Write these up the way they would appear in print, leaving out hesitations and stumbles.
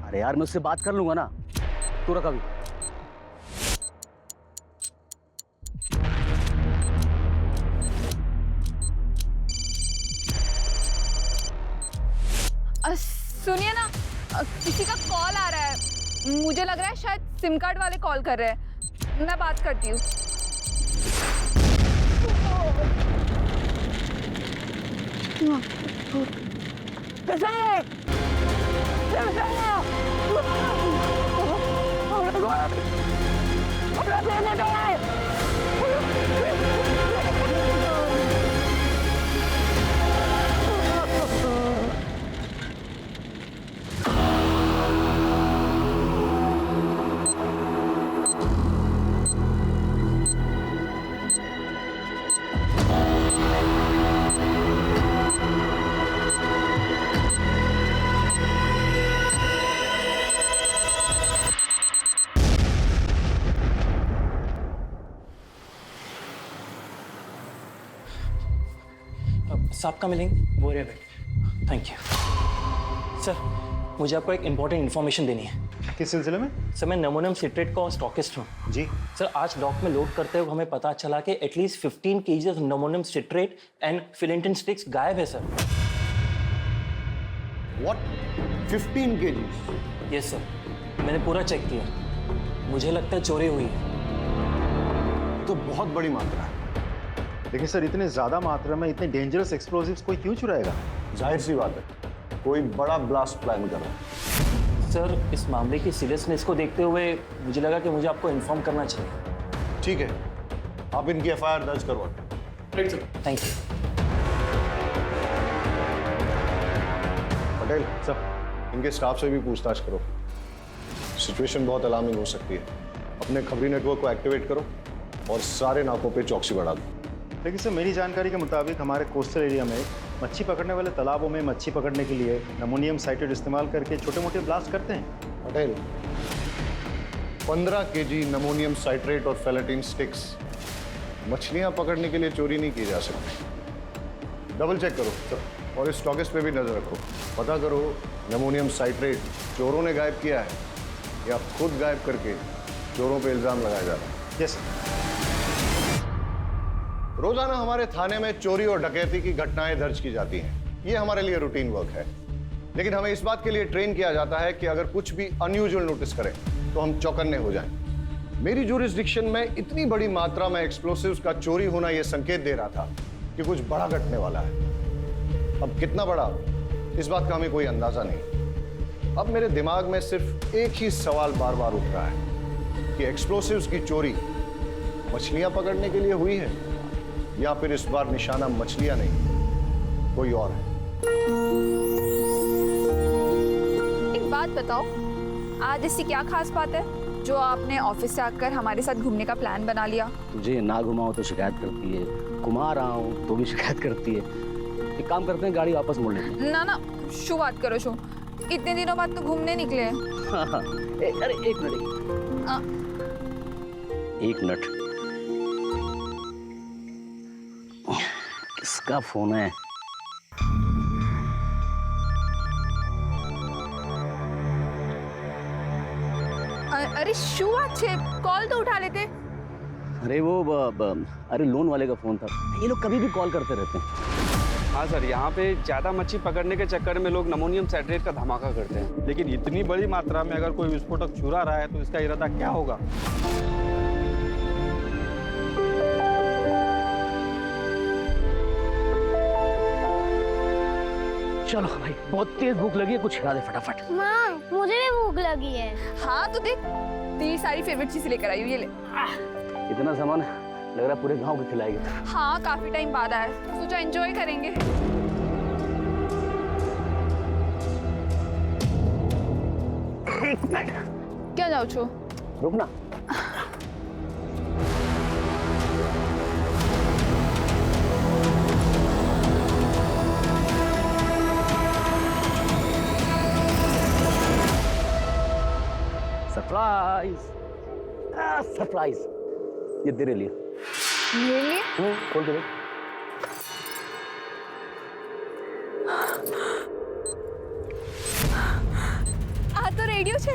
अरे यार मैं उससे बात कर लूंगा ना, तू रख अभी। सुनिए ना, किसी का कॉल आ रहा है, मुझे लग रहा है शायद सिम कार्ड वाले कॉल कर रहे हैं। मैं बात करती हूँ। साहब का मिलेंगे वो रहे बेटे। थैंक यू सर, मुझे आपको एक इम्पोर्टेंट इन्फॉर्मेशन देनी है। किस सिलसिले में? सर मैं नमोनियम सिट्रेट का स्टॉकिस्ट हूँ। जी सर आज डॉक में लोड करते हुए हमें पता चला कि at least 15 kg ammonium citrate and फिलेंटिन स्टिक्स गायब है sir. What? 15 kg? Yes sir, मैंने पूरा चेक किया, मुझे लगता है चोरी हुई है। तो बहुत बड़ी मात्रा है। लेकिन सर इतने ज्यादा मात्रा में इतने डेंजरस एक्सप्लोजिव्स कोई क्यों चुराएगा? जाहिर सी बात है, कोई बड़ा ब्लास्ट प्लान कर रहा है। सर इस मामले की सीरियसनेस को देखते हुए मुझे लगा कि मुझे आपको इन्फॉर्म करना चाहिए। ठीक है, आप इनकी FIR दर्ज करवा। Right sir. Thank you. Patel sir, इनके स्टाफ से भी पूछताछ करो। सिचुएशन बहुत अलार्मिंग हो सकती है। अपने खबरी नेटवर्क को एक्टिवेट करो और सारे नाकों पे चौकसी बढ़ा दो। लेकिन सर मेरी जानकारी के मुताबिक हमारे कोस्टल एरिया में मच्छी पकड़ने वाले तालाबों में मच्छी पकड़ने के लिए नमोनियम साइट्रेट इस्तेमाल करके छोटे मोटे ब्लास्ट करते हैं। पटेल, 15 kg नमोनियम साइट्रेट और फेलेटिन स्टिक्स मछलियां पकड़ने के लिए चोरी नहीं की जा सकती। डबल चेक करो सर, और इस स्टॉकिस्ट पे भी नजर रखो। पता करो नमोनियम साइट्रेट चोरों ने गायब किया है या खुद गायब करके चोरों पे इल्जाम लगाया जा रहा है। Yes sir. रोजाना हमारे थाने में चोरी और डकैती की घटनाएं दर्ज की जाती हैं। ये हमारे लिए रूटीन वर्क है, लेकिन हमें इस बात के लिए ट्रेन किया जाता है कि अगर कुछ भी अनयूजुअल नोटिस करें तो हम चौकन्ने हो जाएं। मेरी ज्यूरिसडिक्शन में इतनी बड़ी मात्रा में एक्सप्लोसिव्स का चोरी होना यह संकेत दे रहा था कि कुछ बड़ा घटने वाला है। अब कितना बड़ा, इस बात का हमें कोई अंदाजा नहीं। अब मेरे दिमाग में सिर्फ एक ही सवाल बार बार उठ रहा है कि एक्सप्लोसिव्स की चोरी मछलियां पकड़ने के लिए हुई है या फिर इस बार निशाना मछलियां नहीं कोई और है। एक बात बताओ, आज ऐसी क्या खास बात है जो आपने ऑफिस से आकर हमारे साथ घूमने का प्लान बना लिया? तुझे ना घुमाओ तो शिकायत करती है, घुमा रहा हूँ तो भी शिकायत करती है। एक काम करते हैं, गाड़ी वापस मोड़ लेते हैं। ना ना, शू बात करो शू, इतने दिनों बाद तो घूमने निकले हैं। अरे एक मिनट, एक मिनट। किसका फोन है? अरे शू अच्छे, कॉल तो उठा लेते। अरे वो अरे लोन वाले का फोन था। ये लोग कभी भी कॉल करते रहते हैं। हाँ सर, यहाँ पे ज़्यादा मच्छी पकड़ने के चक्कर में लोग नमोनियम साइट्रेट का धमाका करते हैं, लेकिन इतनी बड़ी मात्रा में अगर कोई विस्फोटक चुरा रहा है तो इसका इरादा क्या होगा? चलो भाई, बहुत तेज भूख लगी है, कुछ खिला दे फटाफट। माँ, मुझे भी भूख लगी है। हाँ तो देख, तेरी सारी फेवरेट चीज लेकर आई हूँ, ये ले। इतना सामान लग रहा है पूरे गांव को खिलाएगी। हाँ काफी टाइम बाद आया, सोचा एंजॉय करेंगे। एक मिनट, क्या जाओ छो? रुकना। सरप्राइज, सरप्राइज, ये तेरे लिए। मेरे लिए? खोल के देख। आ तो रही रेडियो छे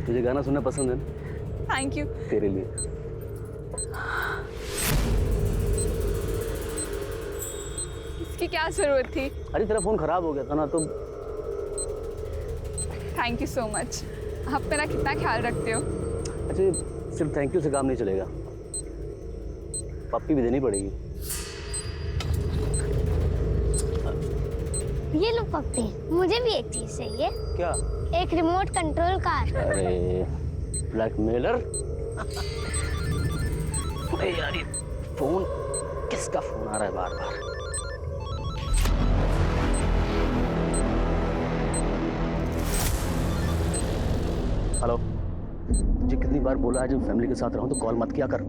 तुझे गाना सुनना पसंद है ना? थैंक यू तेरे लिए। इसकी क्या जरूरत थी? अरे तेरा फोन खराब हो गया था ना, तो थैंक यू सो मच। आप मेरा कितना ख्याल रखते हो। अच्छा, सिर्फ थैंक यू से काम नहीं चलेगा, पप्पी भी देनी पड़ेगी। ये लो पप्पी, मुझे भी एक चीज चाहिए। क्या? एक रिमोट कंट्रोल कार। अरे ब्लैकमेलर। अरे यार, ये फोन किसका फोन आ रहा है बार बार? हेलो तुझे कितनी बार बोला है जब फैमिली के साथ रहूं तो कॉल मत किया कर,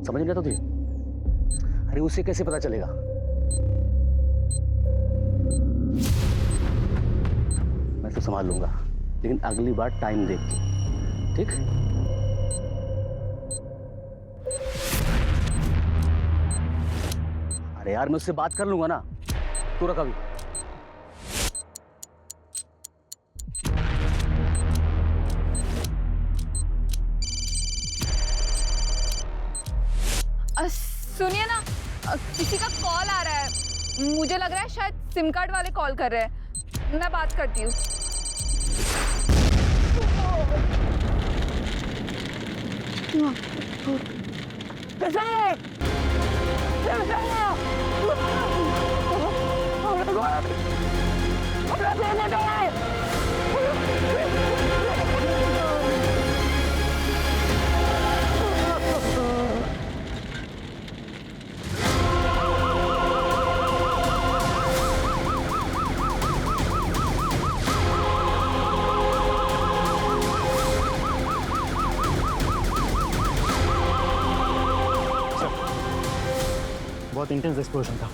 समझ नहीं आता तुझे? अरे उसे कैसे पता चलेगा? मैं तो संभाल लूंगा, लेकिन अगली बार टाइम देख के, ठीक? अरे यार मैं उससे बात कर लूंगा ना, तू रख अभी। सुनिए ना, किसी का कॉल आ रहा है, मुझे लग रहा है शायद सिम कार्ड वाले कॉल कर रहे हैं। मैं बात करती हूँ। बहुत इंटेंस एक्सप्लोजन था,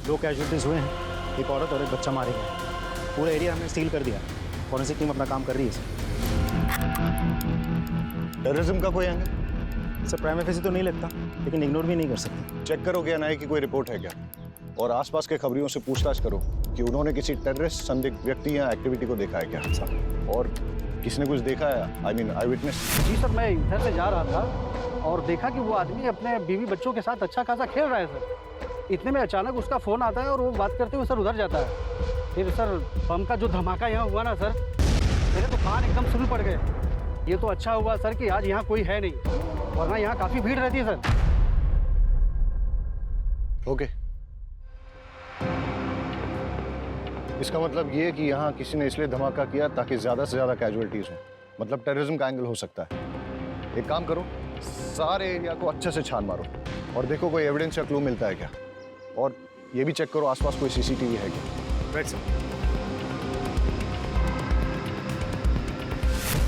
2 कैजुअलिटीज हुए हैं, एक औरत और एक बच्चा मारे गए। पूरा एरिया हमने सील कर दिया, फॉरेंसिक टीम अपना काम कर रही है सर। टेररिज्म का कोई एंगल? सर प्राइम फेसी तो नहीं लगता, लेकिन इग्नोर भी नहीं कर सकते। चेक करो कि एनआईए की कोई रिपोर्ट है क्या, और आसपास के खबरियों से पूछताछ करो कि उन्होंने किसी टेररिस्ट संदिग्ध व्यक्ति या एक्टिविटी को देखा है क्या, और किसने कुछ देखा है, आई मीन आई विटनेस। जी सर, मैं इधर से जा रहा था और देखा कि वो आदमी अपने बीवी बच्चों के साथ अच्छा खासा खेल रहा है सर। इतने में अचानक उसका फ़ोन आता है और वो बात करते हुए सर उधर जाता है। फिर सर बम का जो धमाका यहाँ हुआ ना सर, मेरे तो कान एकदम सुन पड़ गए। ये तो अच्छा हुआ सर कि आज यहाँ कोई है नहीं, वरना यहाँ काफ़ी भीड़ रहती है सर। ओके, इसका मतलब ये है कि यहाँ किसी ने इसलिए धमाका किया ताकि ज्यादा से ज्यादा कैजुअलिटीज हो, मतलब टेररिज्म का एंगल हो सकता है। एक काम करो, सारे एरिया को अच्छे से छान मारो और देखो कोई एविडेंस या क्लू मिलता है क्या, और ये भी चेक करो आसपास कोई सीसीटीवी है क्या। Right sir.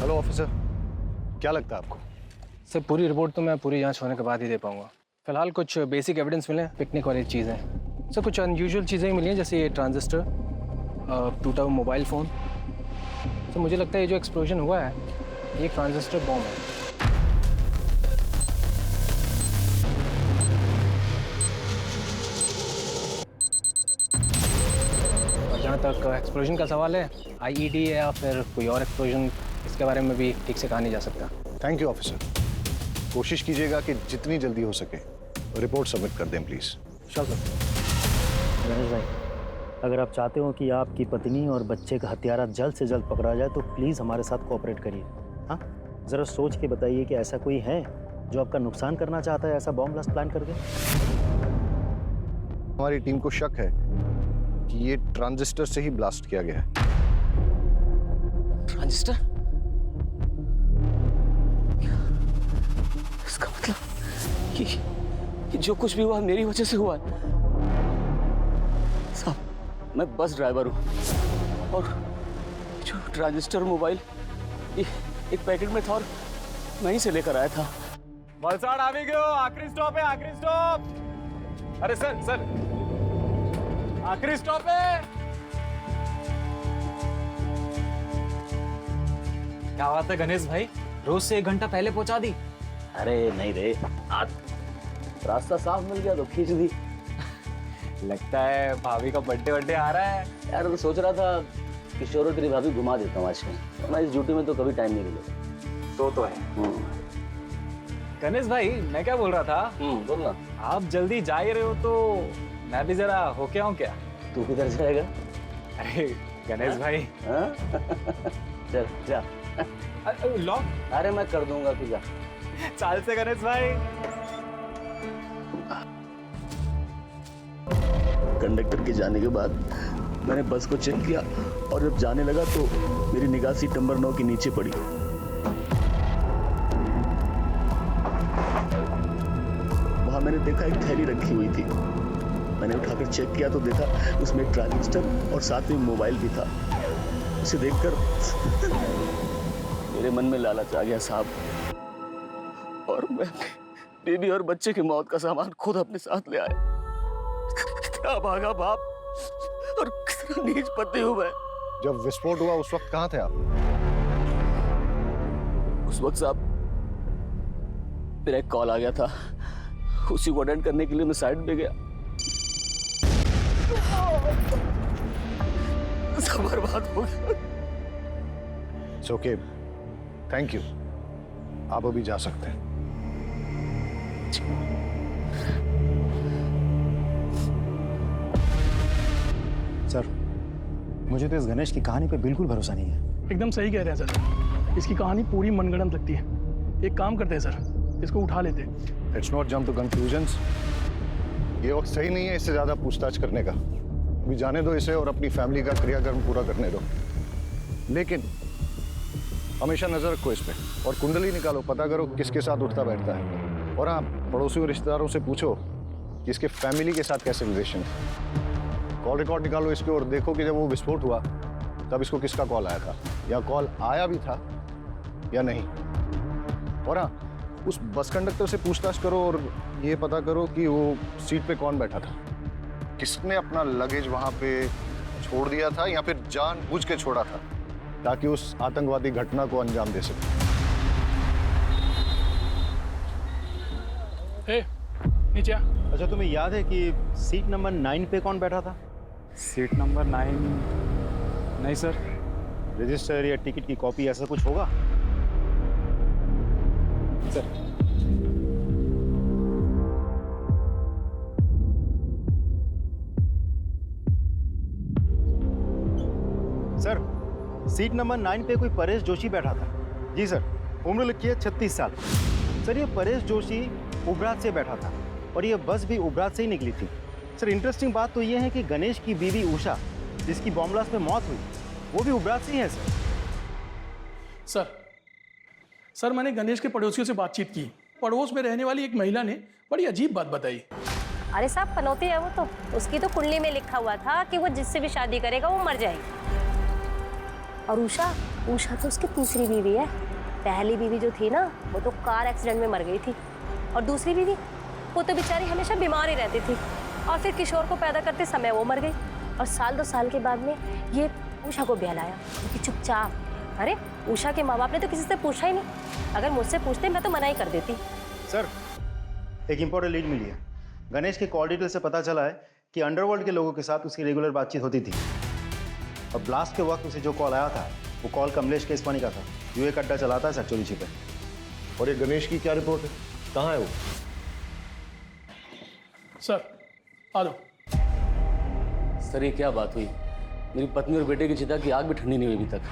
हेलो ऑफिसर, क्या लगता है आपको? सर पूरी रिपोर्ट तो मैं पूरी जांच होने के बाद ही दे पाऊंगा। फिलहाल कुछ बेसिक एविडेंस मिले, पिकनिक वाली चीज़ें। सर कुछ अनयूजुअल चीज़ें मिली हैं, जैसे ये ट्रांजिस्टर, टूटा हुआ मोबाइल फ़ोन। तो मुझे लगता है ये जो एक्सप्लोजन हुआ है ये एक ट्रांजिस्टर बॉम्ब है। और जहाँ तक एक्सप्लोजन का सवाल है, आईईडी है या फिर कोई और एक्सप्लोजन, इसके बारे में भी ठीक से कहा नहीं जा सकता। थैंक यू ऑफिसर, कोशिश कीजिएगा कि जितनी जल्दी हो सके रिपोर्ट सबमिट कर दें प्लीज़। Sure sir. गणेश भाई, अगर आप चाहते हो कि आपकी पत्नी और बच्चे का हत्यारा जल्द से जल्द पकड़ा जाए तो प्लीज़ हमारे साथ कोऑपरेट करिए। हाँ, ज़रा सोच के बताइए कि ऐसा कोई है जो आपका नुकसान करना चाहता है, ऐसा बॉम्ब ब्लास्ट प्लान करके? हमारी टीम को शक है कि ये ट्रांजिस्टर से ही ब्लास्ट किया गया है। ट्रांजिस्टर? इसका मतलब कि जो कुछ भी हुआ मेरी वजह से हुआ है। साहब, मैं बस ड्राइवर हूँ और जो ट्रांजिस्टर मोबाइल एक पैकेट में था और मैं ही से लेकर आया था। वलसाड आ भी गयो, आखिरी स्टॉप है, आखिरी स्टॉप। अरे सर सर, आखिरी स्टॉप है। क्या बात है गणेश भाई, रोज से 1 घंटा पहले पहुंचा दी। अरे नहीं रे, आज रास्ता साफ मिल गया तो खींच दी। लगता है भाभी का बर्थडे आ रहा है। यार मैं सोच रहा था किशोर और तेरी भाभी घुमा देता हूँ आजकल, मैं इस ड्यूटी में तो कभी टाइम नहीं मिलेगा। तो है। गणेश भाई, मैं क्या बोल रहा था, बोल ना। आप जल्दी जा ही रहे हो तो मैं भी जरा होके आऊँ क्या? तू किधर जाएगा? अरे गणेश भाई। हाँ? चल जा। लॉक? अरे मैं कर दूंगा, तू जा। चाल से गणेश भाई। कंडक्टर के जाने के बाद मैंने बस को चेक किया और जब जाने लगा तो मेरी निगाह सीट नंबर 9 के नीचे पड़ी। वहां मैंने देखा एक थैली रखी हुई थी। मैंने उठाकर चेक किया तो देखा उसमें एक ट्रांजिस्टर और साथ में मोबाइल भी था। उसे देखकर मेरे मन में लालच आ गया साहब, और मैं बेबी और बच्चे की मौत का सामान खुद अपने साथ ले आया। क्या भागा बाप और कितना नीच पति हूं मैं। जब विस्फोट हुआ उस वक्त कहाँ थे आप? उस वक्त साहब मेरा एक कॉल आ गया था, उसी को अटेंड करने के लिए मैं साइड पे गया। सब बर्बाद हो गया। It's okay, thank you. आप अभी जा सकते हैं। सर, मुझे तो इस गणेश की कहानी पे बिल्कुल भरोसा नहीं है। एकदम सही कह रहे हैं सर, इसकी कहानी पूरी मनगढ़ंत लगती है। एक काम करते हैं सर, इसको उठा लेते हैं। Let's not jump to conclusions. ये वक्त सही नहीं है इससे ज्यादा पूछताछ करने का। अभी जाने दो इसे और अपनी फैमिली का क्रियाकर्म पूरा करने दो। लेकिन हमेशा नजर रखो इस पे और कुंडली निकालो, पता करो किसके साथ उठता बैठता है। और हाँ, पड़ोसियों रिश्तेदारों से पूछो कि इसके फैमिली के साथ कैसे रिलेशन है। कॉल रिकॉर्ड निकालो इसके और देखो कि जब वो विस्फोट हुआ तब इसको किसका कॉल आया था, या कॉल आया भी था या नहीं। और हाँ, उस बस कंडक्टर से पूछताछ करो और ये पता करो कि वो सीट पे कौन बैठा था, किसने अपना लगेज वहां पे छोड़ दिया था या फिर जानबूझ के छोड़ा था ताकि उस आतंकवादी घटना को अंजाम दे सके। नीचे आ। अच्छा, तुम्हें याद है कि सीट नंबर 9 पे कौन बैठा था? Seat number 9? नहीं सर। रजिस्टर या टिकट की कॉपी ऐसा कुछ होगा? सर, सर, सीट नंबर 9 पे कोई परेश जोशी बैठा था। जी सर, उम्र लिखी है 36 साल। सर, ये परेश जोशी उबरात से बैठा था और ये बस भी उबरात से ही निकली थी। सर, इंटरेस्टिंग बात तो ये है कि गणेश की बीवी उषा, जिसकी बॉम्ब ब्लास्ट में मौत हुई, वो भी उबरात से ही है। सर, मैंने गणेश के पड़ोसियों से बातचीत की। पड़ोस में रहने वाली एक महिला ने बड़ी अजीब बात बताई। अरे साहब, पनौती है वो तो, उसकी तो कुंडली में लिखा हुआ था कि वो जिससे भी शादी करेगा वो मर जाएगी। और उषा तो उसकी तीसरी बीवी है। पहली बीवी जो थी ना, वो तो कार एक्सीडेंट में मर गई थी, और दूसरी बीवी वो तो बेचारी हमेशा बीमार ही रहती थी, और फिर किशोर को पैदा करते समय वो मर गई, और साल 2 साल के बाद में ये उषा को ब्याह लाया, क्योंकि चुपचाप। अरे उषा के माँ बाप ने तो किसी से पूछा ही नहीं। अगर मुझसे पूछते मैं तो मना ही कर देती। सर, एक इंपॉर्टेंट लीड मिली है। गणेश के कॉल डिटेल से पता चला है कि अंडरवर्ल्ड के लोगों के साथ उसकी रेगुलर बातचीत होती थी, और ब्लास्ट के वक्त उसे जो कॉल आया था वो कॉल कमलेश केसवानी का था, जो एक अड्डा चलाता है सर छिपे। और ये गणेश की क्या रिपोर्ट है, कहाँ है वो? सर, आ जाओ। सर, ये क्या बात हुई? मेरी पत्नी और बेटे की चिता की आग भी ठंडी नहीं हुई अभी तक,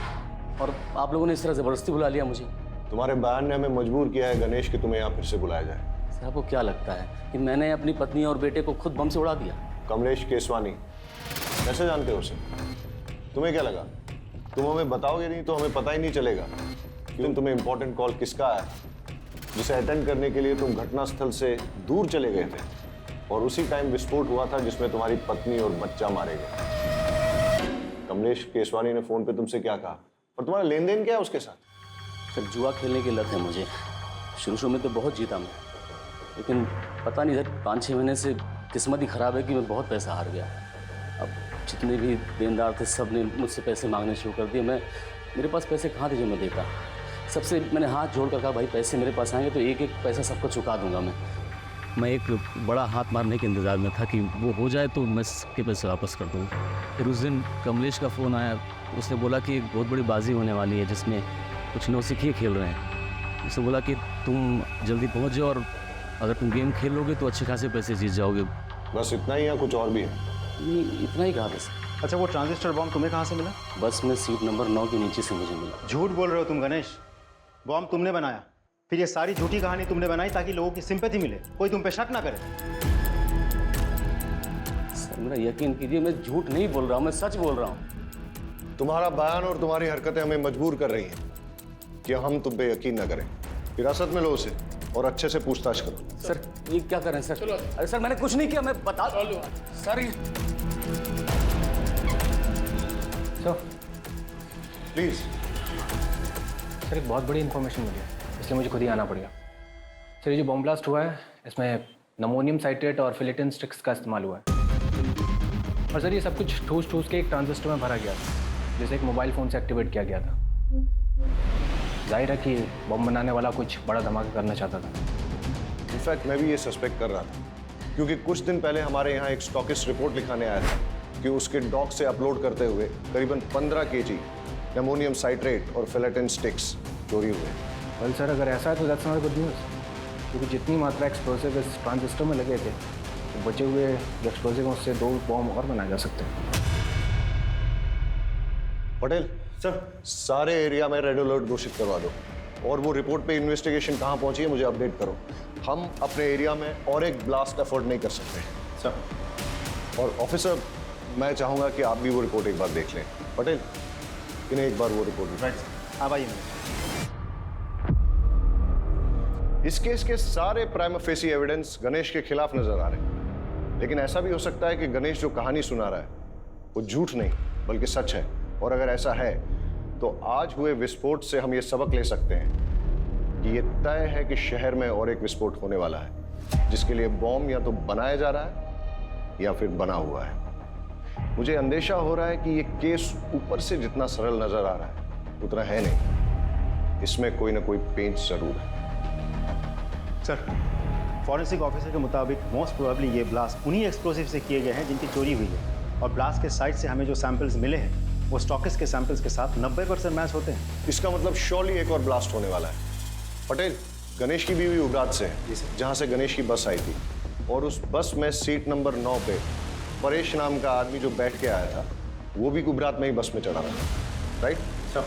और आप लोगों ने इस तरह जबरदस्ती बुला लिया मुझे। तुम्हारे बयान ने हमें मजबूर किया है गणेश कि तुम्हें यहाँ फिर से बुलाया जाए। सर, आपको क्या लगता है कि मैंने अपनी पत्नी और बेटे को खुद बम से उड़ा दिया? कमलेश केसवानी, कैसे जानते हो उसे? तुम्हें क्या लगा तुम हमें बताओगे नहीं तो हमें पता ही नहीं चलेगा कि तुम्हें इंपॉर्टेंट कॉल किसका है, जिसे अटेंड करने के लिए तुम घटनास्थल से दूर चले गए थे, और उसी टाइम विस्फोट हुआ था जिसमें तुम्हारी पत्नी और बच्चा मारे गए। कमलेश केसवानी ने फोन पे तुमसे क्या कहा, और तुम्हारा लेन देन क्या है उसके साथ? सर, जुआ खेलने की लत है मुझे। शुरू में तो बहुत जीता मैं, लेकिन पता नहीं सर 5-6 महीने से किस्मत ही खराब है कि मैं बहुत पैसा हार गया। अब जितने भी देनदार थे सब ने मुझसे पैसे मांगने शुरू कर दिए। मेरे पास पैसे कहाँ थे जो मैं देता? सबसे मैंने हाथ जोड़ कर कहा, भाई पैसे मेरे पास आएंगे तो एक एक पैसा सबको चुका दूंगा मैं। मैं एक बड़ा हाथ मारने के इंतज़ार में था कि वो हो जाए तो मैं इसके पैसे वापस कर दूँ। फिर उस दिन कमलेश का फ़ोन आया, उसने बोला कि एक बहुत बड़ी बाजी होने वाली है जिसमें कुछ नौसिखिए खेल रहे हैं। उसने बोला कि तुम जल्दी पहुँच जाओ और अगर तुम गेम खेल लोगे तो अच्छे खासे पैसे जीत जाओगे। बस इतना ही या कुछ और भी है? नहीं, इतना ही कहा बस। अच्छा, वो ट्रांजिस्टर बॉम्ब तुम्हें कहाँ से मिला? बस में सीट नंबर 9 के नीचे से मुझे मिला। झूठ बोल रहे हो तुम गणेश। बॉम्ब तुमने बनाया, फिर ये सारी झूठी कहानी तुमने बनाई ताकि लोगों की सिंपैथी मिले, कोई तुम पे शक ना करे। सर मेरा यकीन कीजिए, मैं झूठ नहीं बोल रहा हूँ, मैं सच बोल रहा हूँ। तुम्हारा बयान और तुम्हारी हरकतें हमें मजबूर कर रही हैं कि हम तुम पे यकीन न करें। हिरासत में लो उसे और अच्छे से पूछताछ करो। सर ये क्या करें सर? अरे सर मैंने कुछ नहीं किया, मैं बता सर ये प्लीज। सर एक बहुत बड़ी इन्फॉर्मेशन मिली है, इसलिए मुझे खुद ही आना पड़ेगा। सर ये जो बॉम्ब ब्लास्ट हुआ है इसमें नमोनियम साइट्रेट और फिलेटिन स्टिक्स का इस्तेमाल हुआ है। और सर ये सब कुछ ठूस ठूस के एक ट्रांजिस्टर में भरा गया था, जैसे एक मोबाइल फ़ोन से एक्टिवेट किया गया था। जाहिर है कि बॉम्ब बनाने वाला कुछ बड़ा धमाका करना चाहता था। इनफैक्ट मैं भी ये सस्पेक्ट कर रहा था, क्योंकि कुछ दिन पहले हमारे यहाँ एक स्टॉकिस्ट रिपोर्ट लिखाने आया था कि उसके डॉक से अपलोड करते हुए करीबन 15 kg एमोनियम साइट्रेट और फिलेटिन स्टिक्स चोरी हुए। वेल सर अगर ऐसा है तो दैट्स नॉट गुड न्यूज़, क्योंकि जितनी मात्रा एक्सप्लोसिव इस ट्रांजिस्टर में लगे थे तो बचे हुए एक्सप्लोसिव उससे 2 बॉम्ब और बनाए जा सकते हैं। पटेल सर, सारे एरिया में रेड अलर्ट घोषित करवा दो और वो रिपोर्ट पे इन्वेस्टिगेशन कहाँ पहुंची है मुझे अपडेट करो। हम अपने एरिया में और एक ब्लास्ट अफोर्ड नहीं कर सकते सर। और ऑफिसर, मैं चाहूंगा कि आप भी वो रिपोर्ट एक बार देख लें। पटेल, इन्हें एक बार वो रिपोर्ट हाँ भाई। इस केस के सारे प्राइमा फेसी एविडेंस गणेश के खिलाफ नजर आ रहे हैं, लेकिन ऐसा भी हो सकता है कि गणेश जो कहानी सुना रहा है वो झूठ नहीं बल्कि सच है। और अगर ऐसा है तो आज हुए विस्फोट से हम ये सबक ले सकते हैं कि ये तय है कि शहर में और एक विस्फोट होने वाला है, जिसके लिए बॉम्ब या तो बनाया जा रहा है या फिर बना हुआ है। मुझे अंदेशा हो रहा है कि ये केस ऊपर से जितना सरल नजर आ रहा है उतना है नहीं, इसमें कोई ना कोई पेंच जरूर है। सर, फॉरेंसिक ऑफिसर के मुताबिक मोस्ट प्रोबेबली ये ब्लास्ट उन्हीं एक्सप्लोसिव से किए गए हैं जिनकी चोरी हुई है, और ब्लास्ट के साइट से हमें जो सैंपल्स मिले हैं वो स्टॉकिस्ट के सैंपल्स के साथ 90% मैच होते हैं। इसका मतलब श्योरली एक और ब्लास्ट होने वाला है। पटेल, गणेश की बीवी उबरात से है, जहां से गणेश की बस आई थी, और उस बस में सीट नंबर 9 पे परेश नाम का आदमी जो बैठ के आया था वो भी उबरात में ही बस में चढ़ा था, राइट? सर,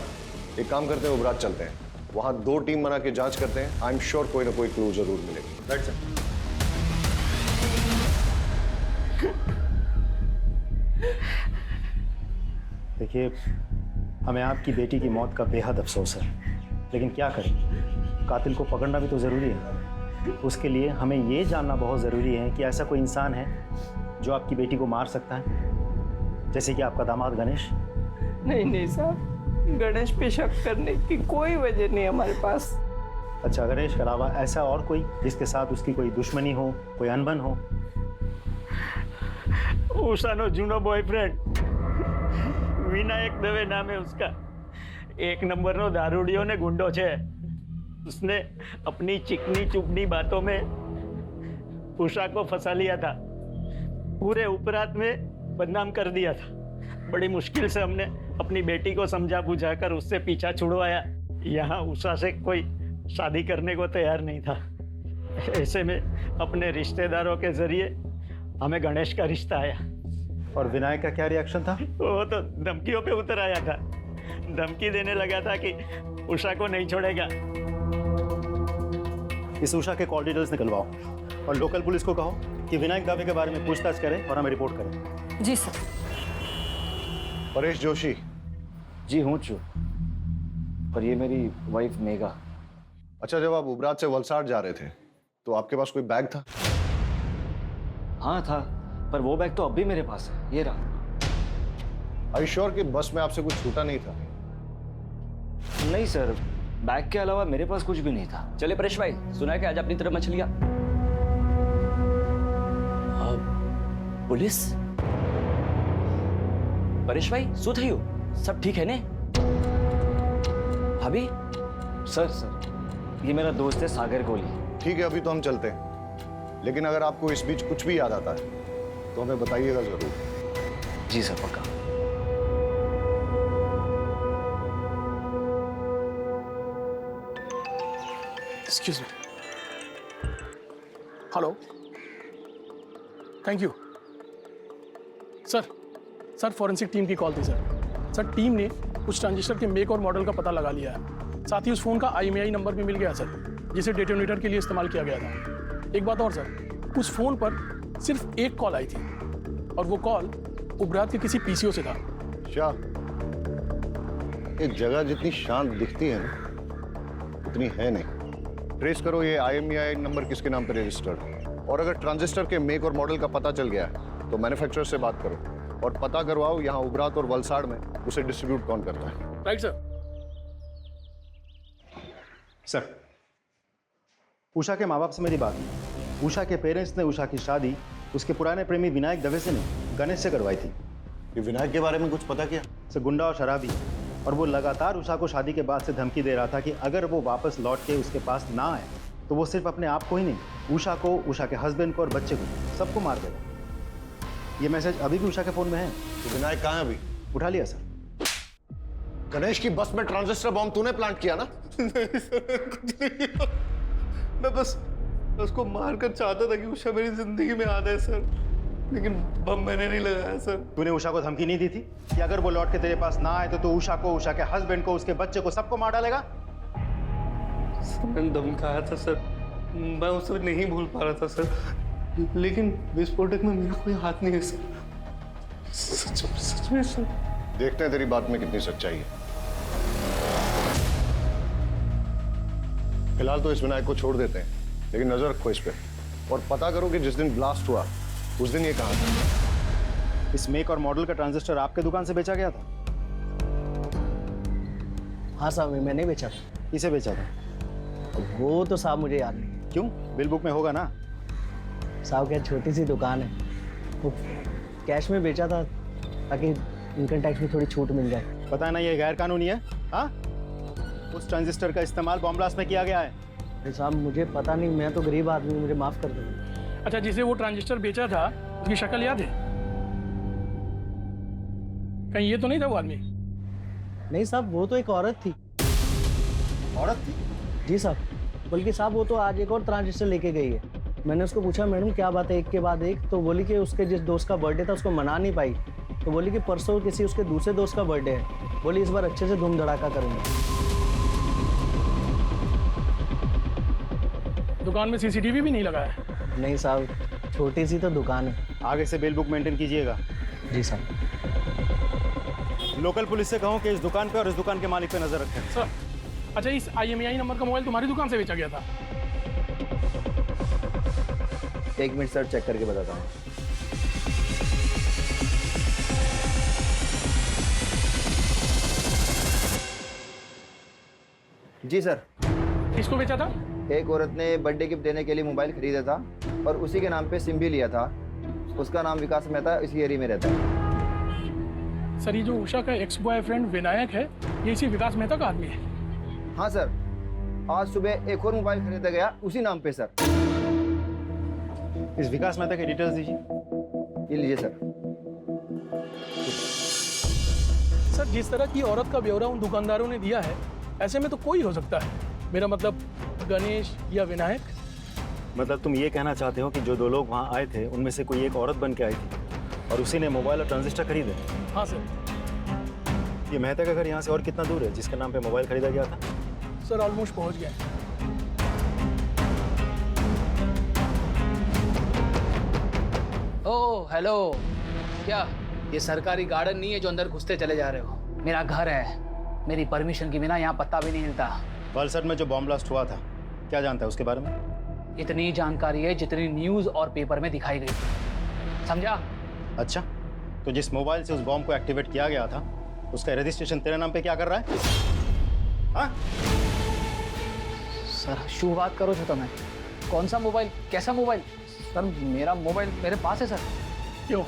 एक काम करते हैं, उबरात चलते हैं, वहां 2 टीम बना के जांच करते हैं। आई एम श्योर कोई ना कोई क्लू जरूर मिलेगी। Right sir. देखिए, हमें आपकी बेटी की मौत का बेहद अफसोस है, लेकिन क्या करें, कातिल को पकड़ना भी तो ज़रूरी है। उसके लिए हमें ये जानना बहुत ज़रूरी है कि ऐसा कोई इंसान है जो आपकी बेटी को मार सकता है, जैसे कि आपका दामाद गणेश। नहीं साहब, गणेश पे शक करने की कोई वजह नहीं हमारे पास। अच्छा, गणेश के अलावा ऐसा और कोई जिसके साथ उसकी कोई दुश्मनी हो, कोई अनबन हो? उषानो जूनो बॉयफ्रेंड विनायक दवे नाम है उसका। 1 नंबर दारूडियो ने गुंडो छे। उसने अपनी चिकनी चुपनी बातों में उषा को फंसा लिया था, पूरे उपरात में बदनाम कर दिया था। बड़ी मुश्किल से हमने अपनी बेटी को समझा बुझाकर उससे पीछा छुड़वाया। यहाँ उषा से कोई शादी करने को तैयार नहीं था। ऐसे में अपने रिश्तेदारों के जरिए हमें गणेश का रिश्ता आया। और विनायक का क्या रिएक्शन था? वो तो धमकियों पे उतर आया था, धमकी देने लगा था कि उषा को नहीं छोड़ेगा। इस उषा के कॉल डिटेल्स निकलवाओ और लोकल पुलिस को कहो कि विनायक दावे के बारे में पूछताछ करें और हमें रिपोर्ट करें। जी सर। परेश जोशी। जी हूँ चू, पर ये मेरी वाइफ मेघा। अच्छा, जब आप उबरात से वलसाड जा रहे थे तो आपके पास कोई बैग था? हाँ था, पर वो बैग तो अब भी मेरे पास है, ये रहा। Are you sure कि बस में आपसे कुछ छूटा नहीं था? नहीं सर, बैग के अलावा मेरे पास कुछ भी नहीं था। चले परेश भाई, सुना है कि आज अपनी तरफ मछलियां। पुलिस? परेश भाई શું થયું? सब ठीक है ने? भाभी? सर ये मेरा दोस्त है सागर कोहली। ठीक है, अभी तो हम चलते हैं। लेकिन अगर आपको इस बीच कुछ भी याद आता है तो हमें बताइएगा जरूर। जी सर, पक्का। Excuse me. Hello, thank you sir. Forensic team की कॉल थी सर। टीम ने उस ट्रांजिस्टर के मेक और मॉडल का पता लगा लिया है। साथ ही उस फ़ोन का IMEI नंबर भी मिल गया सर, जिसे डेटोनेटर के लिए इस्तेमाल किया गया था। एक बात और सर, उस फ़ोन पर सिर्फ एक कॉल आई थी और वो कॉल उबरात के किसी PCO से था। शाह, एक जगह जितनी शांत दिखती है ना उतनी है नहीं। ट्रेस करो ये IMEI नंबर किसके नाम पर रजिस्टर्ड, और अगर ट्रांजिस्टर के मेक और मॉडल का पता चल गया है तो मैन्युफैक्चरर से बात करो और पता करवाओ यहाँ उबरात और वलसाड़ में उसे डिस्ट्रीब्यूट कौन करता है। Right sir. सर, उषा के माँ बाप से मेरी बात हुई। उषा के पेरेंट्स ने उषा की शादी उसके पुराने प्रेमी विनायक दवे से नहीं, गणेश से करवाई थी। ये विनायक के बारे में कुछ पता किया? सर, गुंडा और शराबी, और वो लगातार उषा को शादी के बाद से धमकी दे रहा था कि अगर वो वापस लौट के उसके पास ना आए तो वो सिर्फ अपने आप को ही नहीं, उषा को, उषा के हस्बैंड को और बच्चे को, सबको मार देगा। ये मैसेज अभी भी उषा के फ़ोन में है। तो विनायक कहाँ है अभी? उठा लिया सर। गणेश की बस में ट्रांजिस्टर बॉम्ब तूने प्लांट किया ना? मैं बस उसको मारकर चाहता था कि उषा मेरी जिंदगी में आ जाए सर, लेकिन बम मैंने नहीं लगाया सर। तूने उषा को धमकी नहीं दी थी कि अगर वो लौट के तेरे पास ना आए तो तू उषा को, उषा के हस्बैंड को, उसके बच्चे को, सबको मार डालेगा? मैंने धमकाया था सर, मैं उसे नहीं भूल पा रहा था सर, लेकिन विस्फोटक में मेरा कोई हाथ नहीं है सर। सच में सर। देखते हैं तेरी बात में कितनी सच्चाई है। फिलहाल तो इस विनायक को छोड़ देते हैं, लेकिन नजर रखो इस पे और पता करो कि जिस दिन ब्लास्ट हुआ उस दिन ये कहाँ था। इस मेक और मॉडल का ट्रांजिस्टर आपके दुकान से बेचा गया था? हाँ साहब, मैंने बेचा। किसे बेचा था? वो तो साहब मुझे याद नहीं। क्यों? बिल बुक में होगा ना। साहब क्या छोटी सी दुकान है, वो कैश में बेचा था ताकि इनकम टैक्स में थोड़ी छूट मिल जाए। पता है ना ये गैर कानूनी है। हाँ, उस ट्रांजिस्टर का इस्तेमाल बॉम्ब ब्लास्ट में किया गया है। साहब मुझे पता नहीं, मैं तो गरीब आदमी हूँ, मुझे माफ कर दो। अच्छा, जिसे वो ट्रांजिस्टर बेचा था उसकी शक्ल याद है? कहीं ये तो नहीं था वो आदमी? नहीं साहब, वो तो एक औरत थी। औरत थी? जी साहब, बल्कि साहब वो तो आज एक और ट्रांजिस्टर लेके गई है। मैंने उसको पूछा मैडम क्या बात है एक के बाद एक, तो बोली कि उसके जिस दोस्त का बर्थडे था उसको मना नहीं पाई, तो बोली कि परसों किसी उसके दूसरे दोस्त का बर्थडे है, बोली इस बार अच्छे से धूम धड़ाका करेंगे। दुकान में CCTV भी नहीं लगा है? नहीं साहब, छोटी सी तो दुकान है। आगे से बिल बुक मेंटेन कीजिएगा। जी साहब। लोकल पुलिस से कहो कि इस दुकान पे और इस दुकान के मालिक पे नजर रखें। सर, अच्छा इस IMEI नंबर का मोबाइल तुम्हारी दुकान से बेचा गया था? एक मिनट सर, चेक करके बताता हूँ। जी सर। किसको बेचा था? एक औरत ने बर्थडे गिफ्ट देने के लिए मोबाइल खरीदा था और उसी के नाम पे सिम भी लिया था। उसका नाम विकास मेहता, इसी एरिया में रहता है। सर, ये जो उषा का एक्स बॉयफ्रेंड विनायक है, ये इसी विकास मेहता का आदमी है? हाँ सर, आज सुबह एक और मोबाइल खरीदा गया उसी नाम पे सर। इस विकास मेहता के डिटेल्स दीजिए। ये लीजिए सर। सर, जिस तरह की औरत का ब्यौरा उन दुकानदारों ने दिया है, ऐसे में तो कोई हो सकता है। मेरा मतलब गणेश या विनायक। मतलब तुम ये कहना चाहते हो कि जो दो लोग वहाँ आए थे उनमें से कोई एक औरत बन के आई थी और उसी ने मोबाइल और ट्रांजिस्टर खरीदे? हाँ सर। ये मेहता का घर यहाँ से और कितना दूर है जिसके नाम पे मोबाइल खरीदा गया था? सर, ऑलमोस्ट पहुँच गया। ओह हेलो, क्या ये सरकारी गार्डन नहीं है जो अंदर घुसते चले जा रहे हो? मेरा घर है, मेरी परमिशन के बिना यहाँ पत्ता भी नहीं हिलता। वलसड में जो बॉम्ब ब्लास्ट हुआ था, क्या जानता है उसके बारे में? इतनी जानकारी है जितनी न्यूज़ और पेपर में दिखाई गई, समझा? अच्छा, तो जिस मोबाइल से उस बॉम्ब को एक्टिवेट किया गया था उसका रजिस्ट्रेशन तेरे नाम पे क्या कर रहा है? हाँ? सर शुरुआत करो छो तुम्हें। कौन सा मोबाइल, कैसा मोबाइल? सर मेरा मोबाइल मेरे पास है सर। क्यों,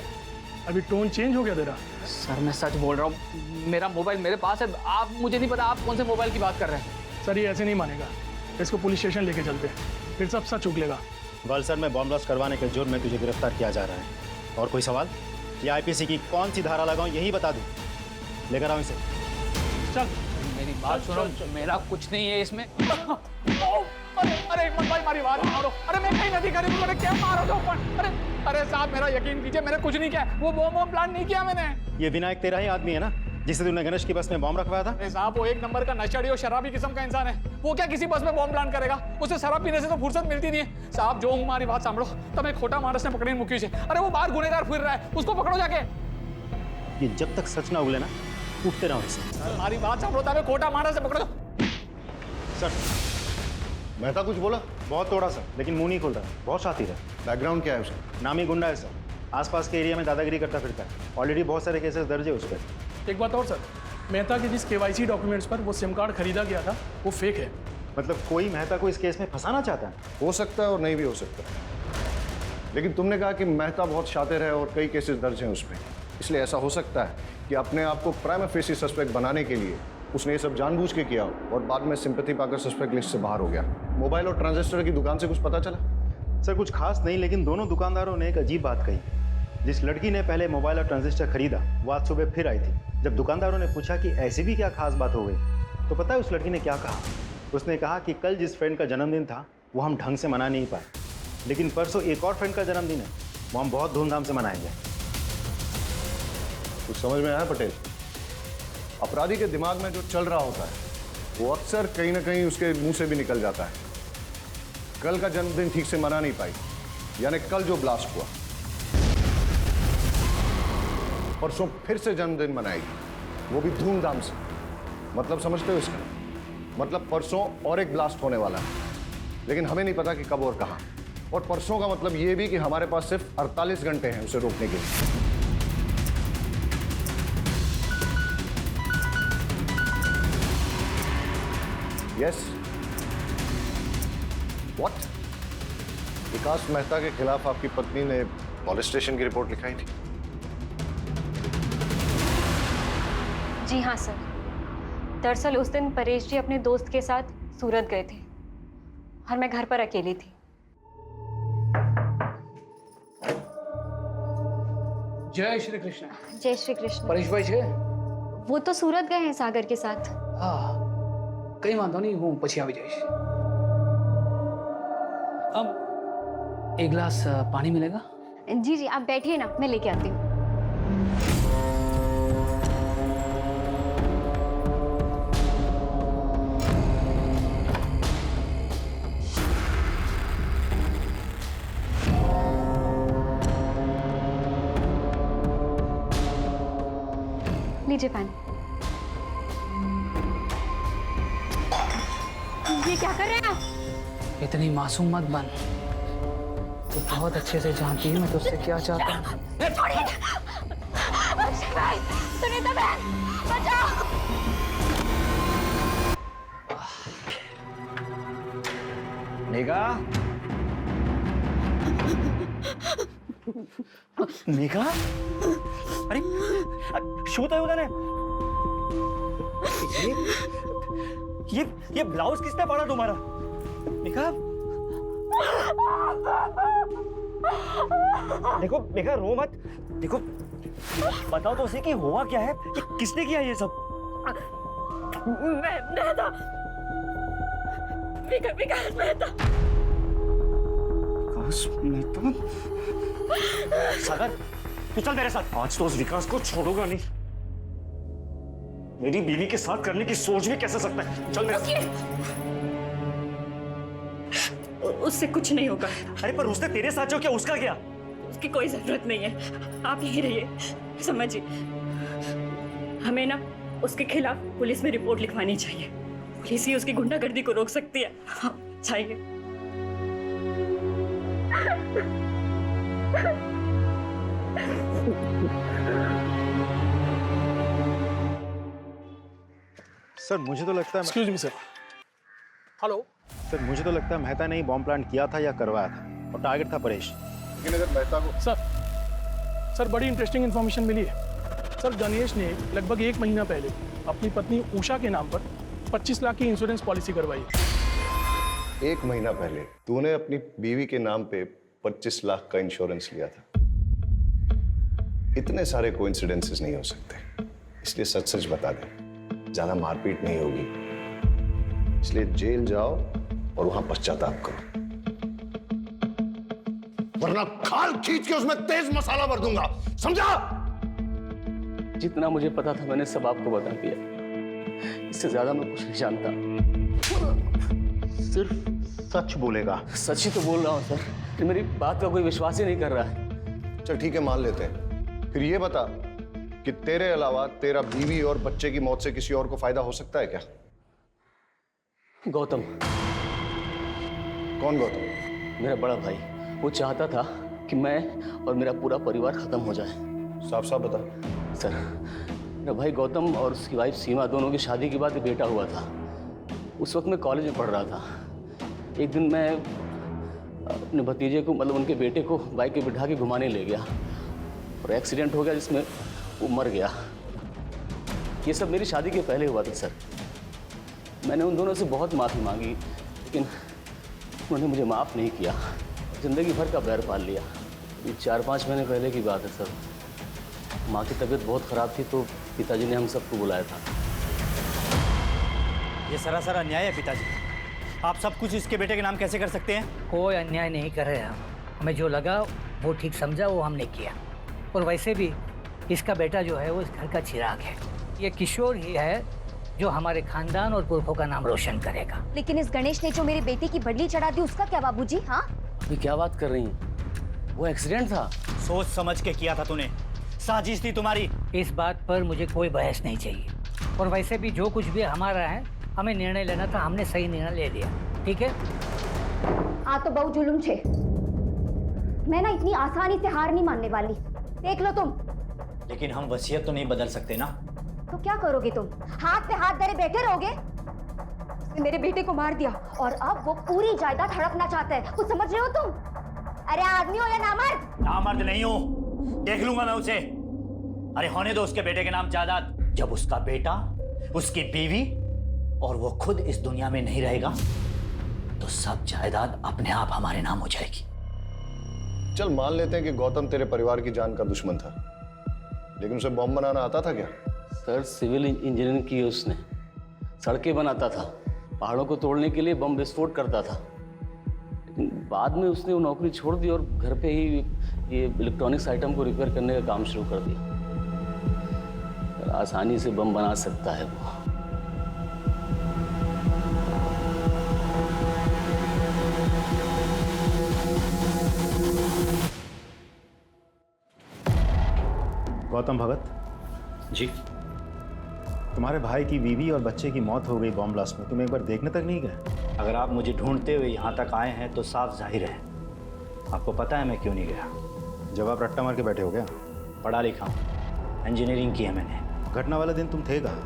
अभी टोन चेंज हो गया तेरा? सर मैं सच बोल रहा हूँ, मेरा मोबाइल मेरे पास है। आप, मुझे नहीं पता आप कौन से मोबाइल की बात कर रहे हैं। सर ये ऐसे नहीं मानेगा, इसको पुलिस स्टेशन लेके चलते हैं, फिर सब सच उगलेगा। वलसड में बॉम्ब ब्लास्ट करवाने के जुर्म में तुझे गिरफ्तार किया जा रहा है। और कोई सवाल? ये आईपीसी की कौन सी धारा लगाऊं यही बता दूं। लेकर आओ इसे। चल मेरी बात सुनो, मेरा कुछ नहीं है इसमें। अरे हिम्मत भाई मारी बात मारो। अरे मैं कहीं नहीं करी, तुमने क्या मारो तो अरे अरे साहब मेरा यकीन कीजिए, मैंने कुछ नहीं किया। वो बॉम्ब प्लान नहीं किया मैंने। ये विनायक तेरा ही आदमी है ना, जिसे तूने गणेश की बस में बॉम्ब रखवाया था? अरे साहब वो एक नंबर का नशेड़ी और शराबी किस्म का इंसान है। वो क्या किसी बस में बॉम्ब प्लान करेगा? उसे शराब पीने से तो फुर्सत मिलती नहीं है। साहब जो हमारी बात सांभो, तब एक खोटा मानस ने पकड़ी मुक्की से। अरे वो बाहर गुनेगार फिर रहा है, उसको पकड़ो जाके। ये जब तक सच ना उगले ना, उठते रहो इसे। हमारी बात सांभो, तब खोटा मानस ने पकड़ो। सर मेहता कुछ बोला? बहुत तोड़ा सर, लेकिन मुंह नहीं खोल रहा। बहुत शातिर है। बैकग्राउंड क्या है उसका? नामी गुंडा है सर, आसपास के एरिया में दादागिरी करता फिरता है। ऑलरेडी बहुत सारे केसेस दर्ज है उस पर। एक बात और सर, मेहता के जिस KYC डॉक्यूमेंट्स पर वो सिम कार्ड खरीदा गया था वो फेक है। मतलब कोई मेहता को इस केस में फंसाना चाहता है? हो सकता है और नहीं भी हो सकता, लेकिन तुमने कहा कि मेहता बहुत शातिर है और कई केसेस दर्ज हैं उस पर, इसलिए ऐसा हो सकता है कि अपने आप को प्राइमा फेसी सस्पेक्ट बनाने के लिए उसने ये सब जानबूझ के किया और बाद में सिंपैथी पाकर सस्पेक्ट लिस्ट से बाहर हो गया। मोबाइल और ट्रांजिस्टर की दुकान से कुछ पता चला? सर कुछ खास नहीं, लेकिन दोनों दुकानदारों ने एक अजीब बात कही। जिस लड़की ने पहले मोबाइल और ट्रांजिस्टर खरीदा वो आज सुबह फिर आई थी। जब दुकानदारों ने पूछा कि ऐसी भी क्या खास बात हो गई, तो पता है उस लड़की ने क्या कहा? उसने कहा कि कल जिस फ्रेंड का जन्मदिन था वो हम ढंग से मना नहीं पाए, लेकिन परसों एक और फ्रेंड का जन्मदिन है, वो हम बहुत धूमधाम से मनाएंगे। कुछ समझ में आया पटेल? अपराधी के दिमाग में जो चल रहा होता है वो अक्सर कहीं ना कहीं उसके मुंह से भी निकल जाता है। कल का जन्मदिन ठीक से मना नहीं पाई, यानी कल जो ब्लास्ट हुआ, परसों फिर से जन्मदिन मनाएगी, वो भी धूमधाम से। मतलब समझते हो इसका? मतलब परसों और एक ब्लास्ट होने वाला है, लेकिन हमें नहीं पता कि कब और कहां। और परसों का मतलब ये भी कि हमारे पास सिर्फ 48 घंटे हैं उसे रोकने के लिए। Yes what? विकास मेहता के खिलाफ आपकी पत्नी ने मॉलेस्टेशन की रिपोर्ट लिखाई थी? जी हाँ सर। दरअसल उस दिन परेश जी अपने दोस्त के साथ सूरत गए थे और मैं घर पर अकेली थी। जय श्री कृष्ण। जय श्री कृष्ण। परेश भाई છે? वो तो सूरत गए हैं सागर के साथ। हाँ कहीं वांधो नहीं, હું પછી આવી જઈશ। अब एक गिलास पानी मिलेगा? जी जी आप बैठिए ना, मैं लेके आती हूँ। लीजिए पानी। ये क्या कर रहे हैं आप? इतनी मासूम मत बन, तो बहुत अच्छे से जानती है मैं तुझसे क्या चाहता हूँ। सुनीता बहन बचाओ। मेघा, मेघा, अरे શું થયું તને? ये ब्लाउज किसने पहना तुम्हारा? मेघा, देखो मेघा रो मत। देखो बताओ तो उसे कि हुआ क्या है, कि किसने किया ये सब? मेहता, विकास मेहता। विकास मेहता? सागर तू चल मेरे साथ। आज तो उस विकास को छोड़ूंगा नहीं। मेरी बीवी के साथ करने की सोच भी कैसे सकता है? चल मेरे साथ। उससे कुछ नहीं होगा। अरे पर उसने तेरे साथ जो किया उसका क्या? उसकी कोई जरूरत नहीं है, आप यहीं रहिए। समझिए, हमें ना उसके खिलाफ पुलिस में रिपोर्ट लिखवानी चाहिए। पुलिस ही उसकी गुंडागर्दी को रोक सकती है। हाँ, चाहिए। सर मुझे तो लगता है excuse me sir. Hello sir, मुझे तो लगता है मेहता ने ही बॉम्ब प्लांट किया था या करवाया था और टारगेट था परेश। लेकिन अगर मेहता को सर बड़ी इंटरेस्टिंग इन्फॉर्मेशन मिली है। सर गणेश ने लगभग 1 महीना पहले अपनी पत्नी उषा के नाम पर 25 लाख की इंश्योरेंस पॉलिसी करवाई। 1 महीना पहले तूने अपनी बीवी के नाम पे 25 लाख का इंश्योरेंस लिया था। इतने सारे कोइंसिडेंसेस नहीं हो सकते, इसलिए सच सच बता दे, ज्यादा मारपीट नहीं होगी। इसलिए जेल जाओ और वहां पश्चाताप करो, वरना खाल खींच के उसमें तेज मसाला भर दूंगा, समझा? जितना मुझे पता था मैंने सब आपको बता दिया, इससे ज्यादा मैं कुछ नहीं जानता। सिर्फ सच बोलेगा। सच ही तो बोल रहा हूँ सर, कि मेरी बात का कोई विश्वास ही नहीं कर रहा है। चल ठीक है, मान लेते हैं। फिर ये बता कि तेरे अलावा तेरा बीवी और बच्चे की मौत से किसी और को फायदा हो सकता है क्या? गौतम। कौन गौतम? मेरा बड़ा भाई। वो चाहता था कि मैं और मेरा पूरा परिवार खत्म हो जाए। साफ साफ बता। सर, मेरा भाई गौतम और उसकी वाइफ सीमा दोनों की शादी के बाद एक बेटा हुआ था। उस वक्त मैं कॉलेज में पढ़ रहा था। एक दिन मैं अपने भतीजे को, मतलब उनके बेटे को, बाइक पे बिठा के घुमाने ले गया और एक्सीडेंट हो गया जिसमें वो मर गया। ये सब मेरी शादी के पहले हुआ था सर। मैंने उन दोनों से बहुत माफ़ी मांगी, लेकिन उन्होंने मुझे माफ़ नहीं किया। ज़िंदगी भर का बैर पाल लिया। ये 4-5 महीने पहले की बात है सर। माँ की तबीयत बहुत ख़राब थी तो पिताजी ने हम सबको बुलाया था। ये सरासर अन्याय है पिताजी। आप सब कुछ इसके बेटे के नाम कैसे कर सकते हैं? कोई अन्याय नहीं कर रहे हम। हमें जो लगा वो ठीक समझा, वो हमने किया। और वैसे भी इसका बेटा जो है वो इस घर का चिराग है। ये किशोर ही है जो हमारे खानदान और पुरखों का नाम रोशन करेगा। लेकिन इस गणेश ने जो मेरे बेटे की बडली चढ़ा दी, उसका क्या बाबूजी? हाँ, अभी क्या बात कर रही हैं? वो एक्सीडेंट था। सोच समझ के किया था तूने, साजिश थी तुम्हारी। इस बात पर मुझे कोई बहस नहीं चाहिए। और वैसे भी जो कुछ भी हमारा है, हमें निर्णय लेना था, हमने सही निर्णय ले लिया। ठीक है? आ तो बहु जुलुम छे। मैं ना इतनी आसानी से हार नहीं मानने वाली। देख लो तुम। लेकिन हम वसीयत तो नहीं बदल सकते ना। तो क्या करोगे तुम? हाथ पे हाथ धरे बैठे रहोगे? उसने मेरे बेटे को मार दिया और अब वो पूरी जायदाद हड़पना चाहता है। कुछ समझ रहे हो तुम? अरे आदमी हो या नामर्द? नामर्द नहीं हूं, देख लूंगा मैं उसे। अरे होने दो उसके बेटे के नाम जायदाद। जब उसका बेटा, उसकी बीवी और वो खुद इस दुनिया में नहीं रहेगा तो सब जायदाद अपने आप हमारे नाम हो जाएगी। चल मान लेते हैं कि गौतम तेरे परिवार की जान का दुश्मन था, लेकिन उसे बॉम्ब बनाना आता था क्या? सर, सिविल इंजीनियरिंग की है उसने। सड़कें बनाता था, पहाड़ों को तोड़ने के लिए बम विस्फोट करता था। लेकिन बाद में उसने वो नौकरी छोड़ दी और घर पे ही ये इलेक्ट्रॉनिक्स आइटम को रिपेयर करने का काम शुरू कर दिया। आसानी से बम बना सकता है वो। गौतम भगत जी, तुम्हारे भाई की बीवी और बच्चे की मौत हो गई बॉम्ब ब्लास्ट में, तुम एक बार देखने तक नहीं गए? अगर आप मुझे ढूंढते हुए यहाँ तक आए हैं तो साफ जाहिर है आपको पता है मैं क्यों नहीं गया। जवाब रट्टा मार के बैठे हो गया? पढ़ा लिखा हूँ, इंजीनियरिंग की है मैंने। घटना वाले दिन तुम थे कहाँ?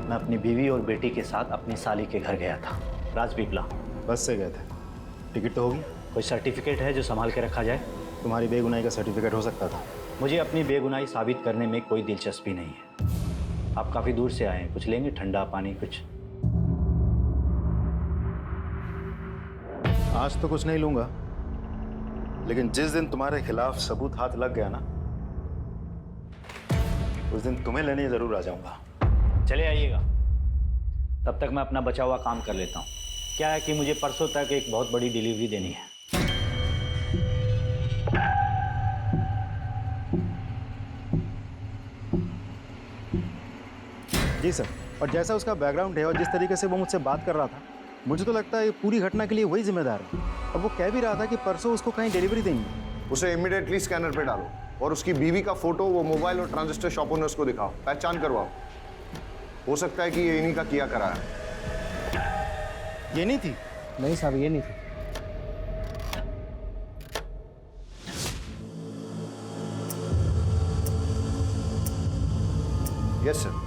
मैं अपनी बीवी और बेटी के साथ अपनी साली के घर गया था, राजपीपला। बस से गए थे? टिकट तो होगी? कोई सर्टिफिकेट है जो संभाल के रखा जाए? तुम्हारी बेगुनाही का सर्टिफिकेट हो सकता था। मुझे अपनी बेगुनाही साबित करने में कोई दिलचस्पी नहीं है। आप काफ़ी दूर से आए हैं, कुछ लेंगे? ठंडा पानी कुछ? आज तो कुछ नहीं लूंगा, लेकिन जिस दिन तुम्हारे खिलाफ सबूत हाथ लग गया ना, उस दिन तुम्हें लेने जरूर आ जाऊंगा। चले आइएगा, तब तक मैं अपना बचा हुआ काम कर लेता हूँ। क्या है कि मुझे परसों तक एक बहुत बड़ी डिलीवरी देनी है। जी सर। और जैसा उसका बैकग्राउंड है और जिस तरीके से वो मुझसे बात कर रहा था, मुझे तो लगता है ये पूरी घटना के लिए वही जिम्मेदार है। और वो कह भी रहा था कि परसों उसको कहीं डिलीवरी देंगे। उसे इमीडिएटली स्कैनर पे डालो और उसकी बीवी का फोटो वो मोबाइल और ट्रांजिस्टर शॉप ओनर्स को दिखाओ, पहचान करवाओ। हो सकता है कि ये इन्हीं का किया करा है। ये नहीं थी? नहीं साहब, ये नहीं थी। Yes sir.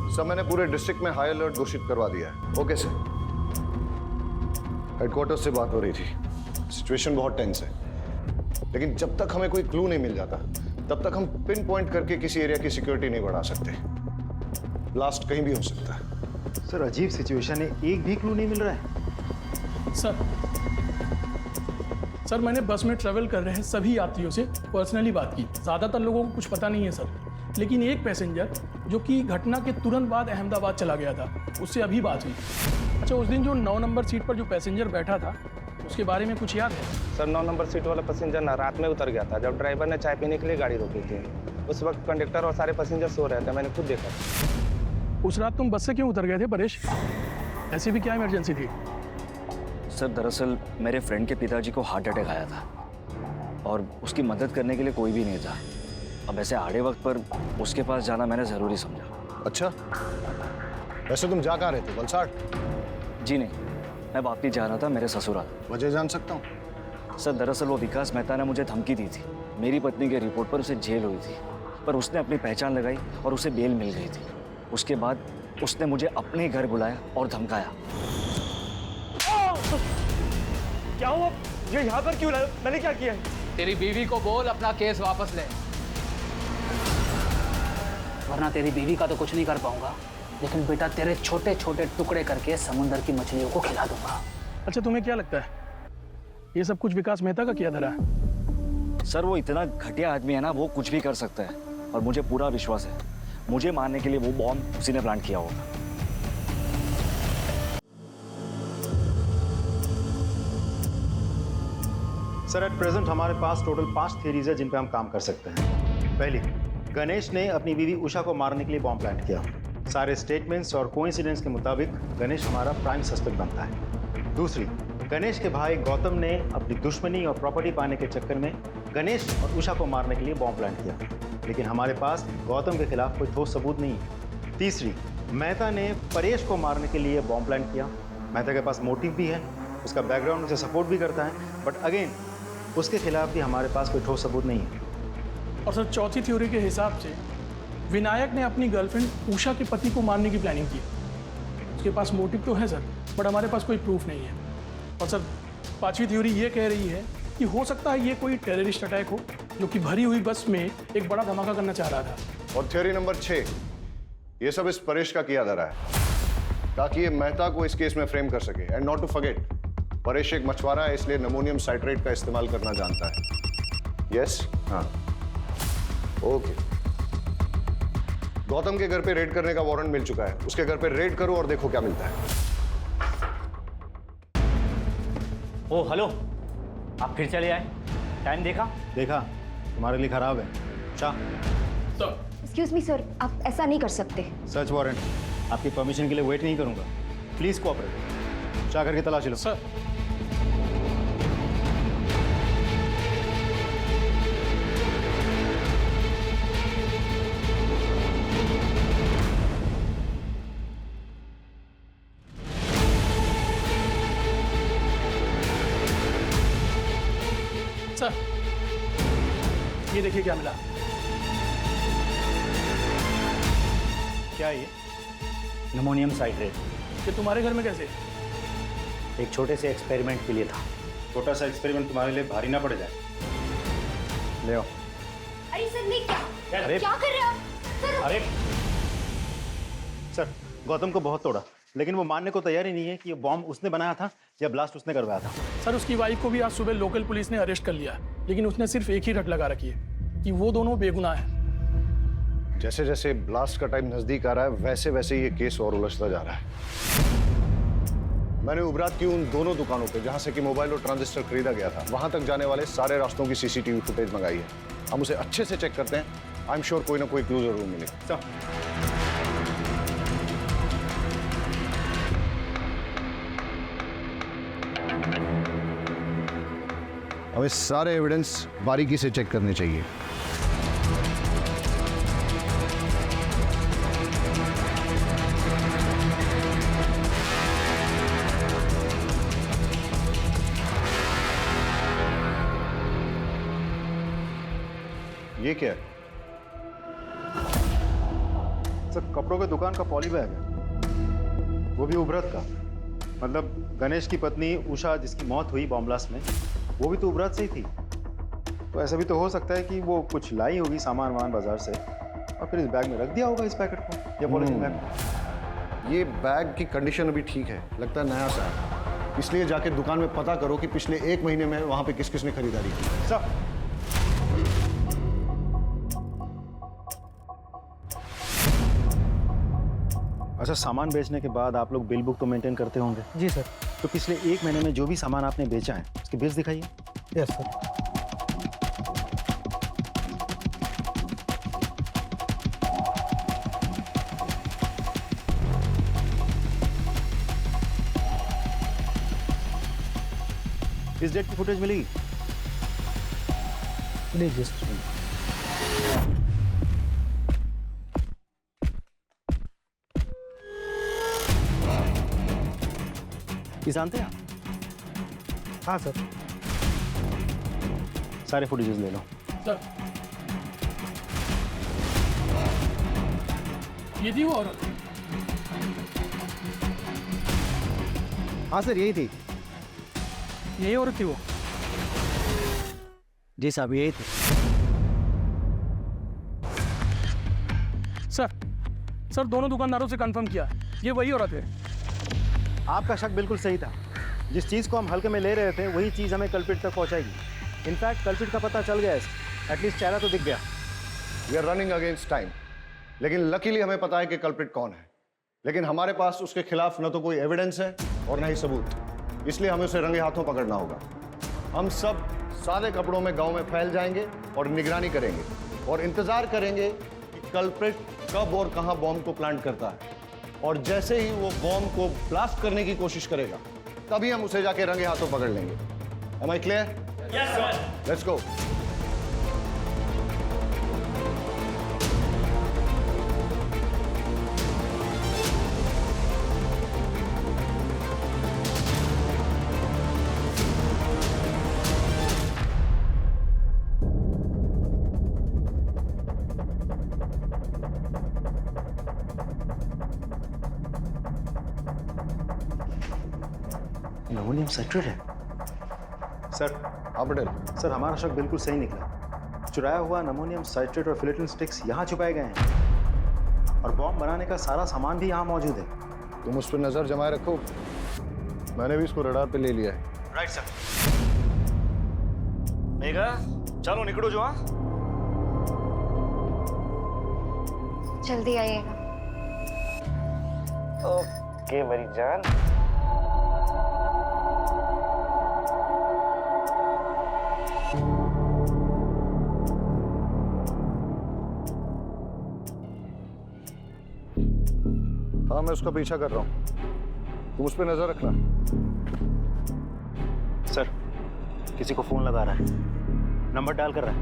सर, मैंने पूरे डिस्ट्रिक्ट में हाई अलर्ट घोषित करवा दिया है। Okay sir. हेडक्वार्टर से बात हो रही थी, सिचुएशन बहुत टेंस है, लेकिन जब तक हमें कोई क्लू नहीं मिल जाता तब तक हम पिन पॉइंट करके किसी एरिया की सिक्योरिटी नहीं बढ़ा सकते। ब्लास्ट कहीं भी हो सकता है। सर अजीब सिचुएशन है, एक भी क्लू नहीं मिल रहा है। सर मैंने बस में ट्रैवल कर रहे सभी यात्रियों से पर्सनली बात की। ज़्यादातर लोगों को कुछ पता नहीं है सर, लेकिन एक पैसेंजर जो कि घटना के तुरंत बाद अहमदाबाद चला गया था, उससे अभी बात हुई। अच्छा, उस दिन जो 9 नंबर सीट पर जो पैसेंजर बैठा था उसके बारे में कुछ याद है? सर 9 नंबर सीट वाला पैसेंजर ना रात में उतर गया था जब ड्राइवर ने चाय पीने के लिए गाड़ी रोकी थी। उस वक्त कंडक्टर और सारे पैसेंजर सो रहे थे, मैंने खुद देखा। उस रात तुम बस से क्यों उतर गए थे परेश? ऐसी भी क्या इमरजेंसी थी? सर दरअसल मेरे फ्रेंड के पिताजी को हार्ट अटैक आया था और उसकी मदद करने के लिए कोई भी नहीं था। अब ऐसे आड़े वक्त पर उसके पास जाना मैंने ज़रूरी समझा। अच्छा, वैसे तुम जा कहाँ रहे थे? वलसाड़? जी नहीं, मैं वापस जा रहा था मेरे ससुराल। वजह जान सकता हूँ? सर दरअसल वो विकास मेहता ने मुझे धमकी दी थी। मेरी पत्नी के रिपोर्ट पर उसे जेल हुई थी, पर उसने अपनी पहचान लगाई और उसे बेल मिल गई थी। उसके बाद उसने मुझे अपने घर बुलाया और धमकाया। क्या हुआ? ये यहाँ पर क्यों लाया? मैंने क्या किया? तेरी बीवी को बोल अपना केस वापस ले, वरना तेरी बीवी का तो कुछ नहीं कर पाऊंगा, लेकिन बेटा तेरे छोटे छोटे टुकड़े करके समुंदर की मछलियों को खिला दूंगा। अच्छा, तुम्हें क्या लगता है ये सब कुछ विकास मेहता का किया धरा है? सर वो इतना घटिया आदमी है ना, वो कुछ भी कर सकता है और मुझे पूरा विश्वास है मुझे मारने के लिए वो बॉम्ब उसी ने प्लान किया होगा। सर एट प्रेजेंट हमारे पास टोटल 5 थियरीज है जिन पे हम काम कर सकते हैं। पहली, गणेश ने अपनी बीवी उषा को मारने के लिए बॉम्ब प्लांट किया। सारे स्टेटमेंट्स और कोइंसिडेंस के मुताबिक गणेश हमारा प्राइम सस्पेक्ट बनता है। दूसरी, गणेश के भाई गौतम ने अपनी दुश्मनी और प्रॉपर्टी पाने के चक्कर में गणेश और उषा को मारने के लिए बॉम्ब प्लांट किया, लेकिन हमारे पास गौतम के खिलाफ कोई ठोस सबूत नहीं है। तीसरी, मेहता ने परेश को मारने के लिए बॉम्ब प्लांट किया। मेहता के पास मोटिव भी है, उसका बैकग्राउंड उसे सपोर्ट भी करता है, बट अगेन उसके खिलाफ भी हमारे पास कोई ठोस सबूत नहीं है। और सर चौथी थ्योरी के हिसाब से विनायक ने अपनी गर्लफ्रेंड उषा के पति को मारने की प्लानिंग की। उसके पास मोटिव तो है सर, बट हमारे पास कोई प्रूफ नहीं है। और सर पांचवी थ्योरी ये कह रही है कि हो सकता है ये कोई टेररिस्ट अटैक हो जो कि भरी हुई बस में एक बड़ा धमाका करना चाह रहा था। और थ्योरी नंबर 6, ये सब इस परेश का किया धरा है ताकि ये मेहता को इस केस में फ्रेम कर सके। And not to forget, Paresh एक मछुआरा है, इसलिए अमोनियम साइट्रेट का इस्तेमाल करना जानता है। यस? हाँ, ओके। गौतम के घर पे रेड करने का वारंट मिल चुका है, उसके घर पे रेड करो और देखो क्या मिलता है। ओ हेलो, आप फिर चले आए? टाइम देखा? देखा, तुम्हारे लिए खराब है। चाह एक्सक्यूज मी सर, आप ऐसा नहीं कर सकते। सर्च वारंट, आपकी परमिशन के लिए वेट नहीं करूंगा। Please cooperate. चाह करके तलाशी लो। सर सर ये देखिए क्या मिला। क्या ये? Ammonium citrate. ये तुम्हारे घर में कैसे? एक छोटे से एक्सपेरिमेंट के लिए था। छोटा सा एक्सपेरिमेंट तुम्हारे लिए भारी ना पड़ जाए। ले आओ। अरे सर नहीं, अरे क्या कर रहे हो आप? सर अरे सर, गौतम को बहुत तोड़ा, लेकिन वो मानने को तैयार ही नहीं है कि ये बॉम्ब उसने बनाया था या ब्लास्ट उसने करवाया था। सर उसकी वाइफ को भी आज सुबह लोकल पुलिस ने अरेस्ट कर लिया, लेकिन उसने सिर्फ एक ही रट लगा रखी है कि वो दोनों बेगुनाह हैं। जैसे जैसे ब्लास्ट का टाइम नजदीक आ रहा है वैसे वैसे ये केस और उलझता जा रहा है। मैंने उबरात की उन दोनों दुकानों पे जहां से कि मोबाइल और ट्रांजिस्टर खरीदा गया था, वहां तक जाने वाले सारे रास्तों की सीसीटीवी फुटेज मंगाई है। हम उसे अच्छे से चेक करते हैं। आई एम श्योर कोई ना कोई क्लू जरूर मिलेगा। हमें सारे एविडेंस बारीकी से चेक करने चाहिए। ये क्या है? सर कपड़ों के दुकान का पॉली बैग है, वो भी उभरत का। मतलब गणेश की पत्नी उषा जिसकी मौत हुई बॉम्ब ब्लास्ट में, वो भी तो उभरत से ही थी। तो ऐसा भी तो हो सकता है कि वो कुछ लाई होगी सामान वामान बाजार से और फिर इस बैग में रख दिया होगा, इस पैकेट को या पॉलिथीन बैग। ये बैग की कंडीशन अभी ठीक है, लगता है नया सा है, इसलिए जाके दुकान में पता करो कि पिछले 1 महीने में वहां पे किस किस ने खरीदारी की। सब अच्छा, सामान बेचने के बाद आप लोग बिल बुक तो मेंटेन करते होंगे? जी सर। तो पिछले 1 महीने में जो भी सामान आपने बेचा है उसके बिल्स दिखाइए। Yes sir. इस डेट की फुटेज मिलेगी? लीजिए सर। ये जानते हैं आप? हाँ सर। सारे फुटेजेस ले लो। सर ये थी वो औरत? हाँ सर, यही थी। यही औरत थी वो? जी साहब, यही थी। सर दोनों दुकानदारों से कंफर्म किया, ये वही औरत है। आपका शक बिल्कुल सही था। जिस चीज़ को हम हल्के में ले रहे थे वही चीज़ हमें कल्प्रिट तक पहुंचाएगी। इनफैक्ट कल्प्रिट का पता चल गया है, एटलीस्ट चेहरा तो दिख गया। We are running against time, लेकिन लकीली हमें पता है कि कल्प्रिट कौन है, लेकिन हमारे पास उसके खिलाफ न तो कोई एविडेंस है और न ही सबूत, इसलिए हमें उसे रंगे हाथों पकड़ना होगा। हम सब सादे कपड़ों में गांव में फैल जाएंगे और निगरानी करेंगे और इंतजार करेंगे कि कल्प्रिट कब और कहां बॉम्ब को प्लांट करता है, और जैसे ही वो बॉम्ब को ब्लास्ट करने की कोशिश करेगा तभी हम उसे जाके रंगे हाथों पकड़ लेंगे। Am I clear? Yes, sir. Let's go. Ammonium citrate है सर। हाँ पटेल। सर, हमारा शक बिल्कुल सही निकला। चुराया हुआ नमोनियम साइट्रेट और फिलेटिन स्टिक्स यहाँ छुपाए गए हैं और बॉम्ब बनाने का सारा सामान भी यहाँ मौजूद है। तुम उस पर नजर जमाए रखो, मैंने भी इसको रडार पे ले लिया है। Right sir. मेघा, चलो निकलो जो। हाँ जल्दी आइएगा। ओके मेरी जान। हाँ, मैं उसका पीछा कर रहा हूँ, तुम उस पर नजर रखना। सर, किसी को फोन लगा रहा है, नंबर डायल कर रहा है।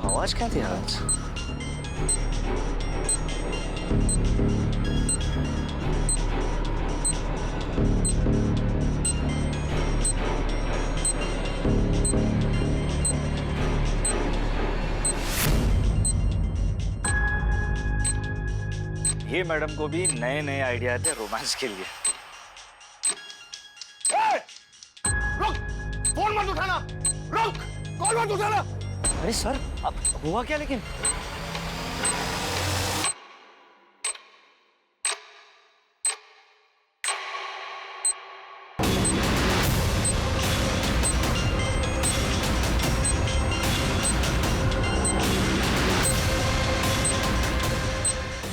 आवाज क्या थी आज? ये मैडम को भी नए नए आइडिया थे रोमांस के लिए। रुक! फोन मत उठाना! रुक! कॉल मत उठाना! अरे सर, अब हुआ क्या लेकिन?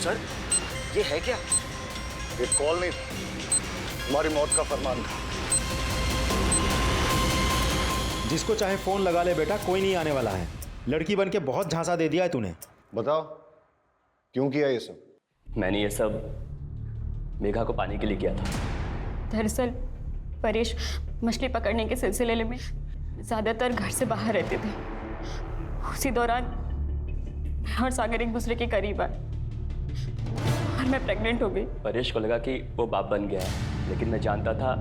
सर, ये है क्या? ये कॉल नहीं था, तुम्हारी मौत का फरमान था। जिसको चाहे फोन लगा ले बेटा, कोई नहीं आने वाला है। लड़की बन के बहुत झांसा दे दिया है तूने। बताओ क्यों किया ये सब? मैंने ये सब मेघा को पाने के लिए किया था। दरअसल परेश मछली पकड़ने के सिलसिले में ज़्यादातर घर से बाहर रहते थे। उसी दौरान मैं और सागर एक दूसरे के करीब आए और मैं प्रेग्नेंट हो गई। परेश को लगा कि वो बाप बन गया है, लेकिन मैं जानता था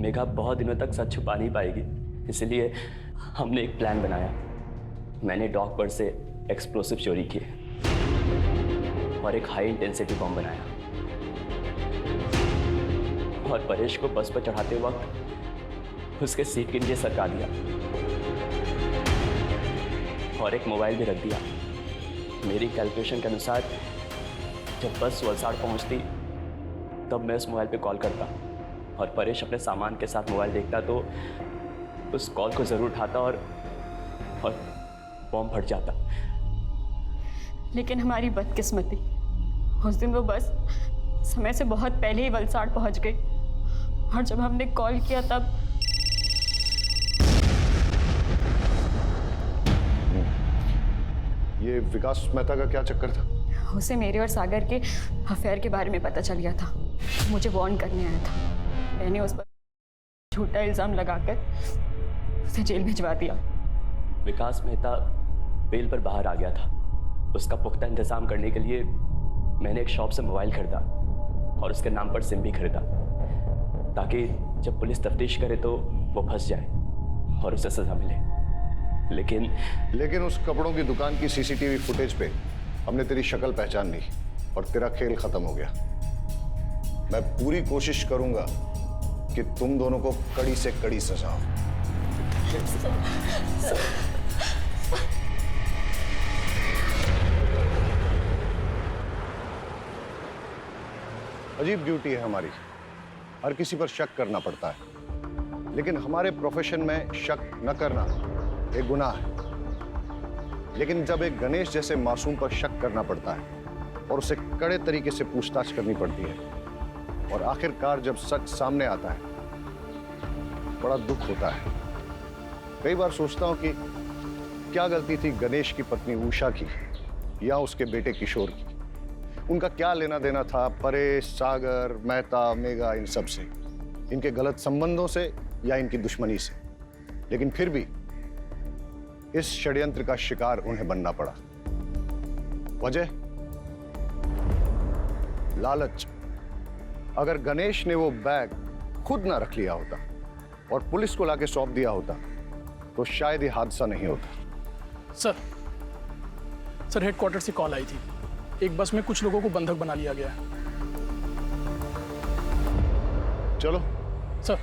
मेघा बहुत दिनों तक सच छुपा नहीं पाएगी, इसलिए हमने एक प्लान बनाया। मैंने डॉक पर से एक्सप्लोसिव चोरी किए और एक हाई इंटेंसिटी बॉम्ब बनाया। और परेश को बस पर चढ़ाते वक्त उसके सीट के नीचे सरका दिया और एक मोबाइल भी रख दिया। मेरी कैलकुलेशन के अनुसार जब बस वलसाड़ पहुंचती तब मैं उस मोबाइल पे कॉल करता और परेश अपने सामान के साथ मोबाइल देखता तो उस कॉल को ज़रूर उठाता और बॉम्ब फट जाता। लेकिन हमारी बदकिस्मती, उस दिन वो बस समय से बहुत पहले ही वलसाड़ पहुंच गई और जब हमने कॉल किया तब ये विकास मेहता का क्या चक्कर था? उसे मेरे और सागर के अफेयर के बारे में पता चल गया था। मुझे वार्न करने आया था। मैंने उस पर झूठा इल्जाम लगाकर उसे जेल भिजवा दिया। विकास मेहता बेल पर बाहर आ गया था। उसका पुख्ता इंतजाम करने के लिए मैंने एक शॉप से मोबाइल खरीदा और उसके नाम पर सिम भी खरीदा ताकि जब पुलिस तफ्तीश करे तो वो फंस जाए और उसे सजा मिले। लेकिन उस कपड़ों की दुकान की सीसीटीवी फुटेज पे हमने तेरी शक्ल पहचान ली और तेरा खेल खत्म हो गया। मैं पूरी कोशिश करूंगा कि तुम दोनों को कड़ी से कड़ी सजा हो। अजीब ड्यूटी है हमारी, हर किसी पर शक करना पड़ता है, लेकिन हमारे प्रोफेशन में शक न करना एक गुनाह है। लेकिन जब एक गणेश जैसे मासूम पर शक करना पड़ता है और उसे कड़े तरीके से पूछताछ करनी पड़ती है और आखिरकार जब सच सामने आता है, बड़ा दुख होता है। कई बार सोचता हूं कि क्या गलती थी गणेश की पत्नी उषा की या उसके बेटे किशोर की। उनका क्या लेना देना था परेश, सागर, मेहता, मेघा, इन सब से, इनके गलत संबंधों से या इनकी दुश्मनी से। लेकिन फिर भी इस षड्यंत्र का शिकार उन्हें बनना पड़ा। वजह लालच। अगर गणेश ने वो बैग खुद ना रख लिया होता और पुलिस को लाके सौंप दिया होता तो शायद ये हादसा नहीं होता। सर हेडक्वार्टर से कॉल आई थी। एक बस में कुछ लोगों को बंधक बना लिया गया है। चलो सर।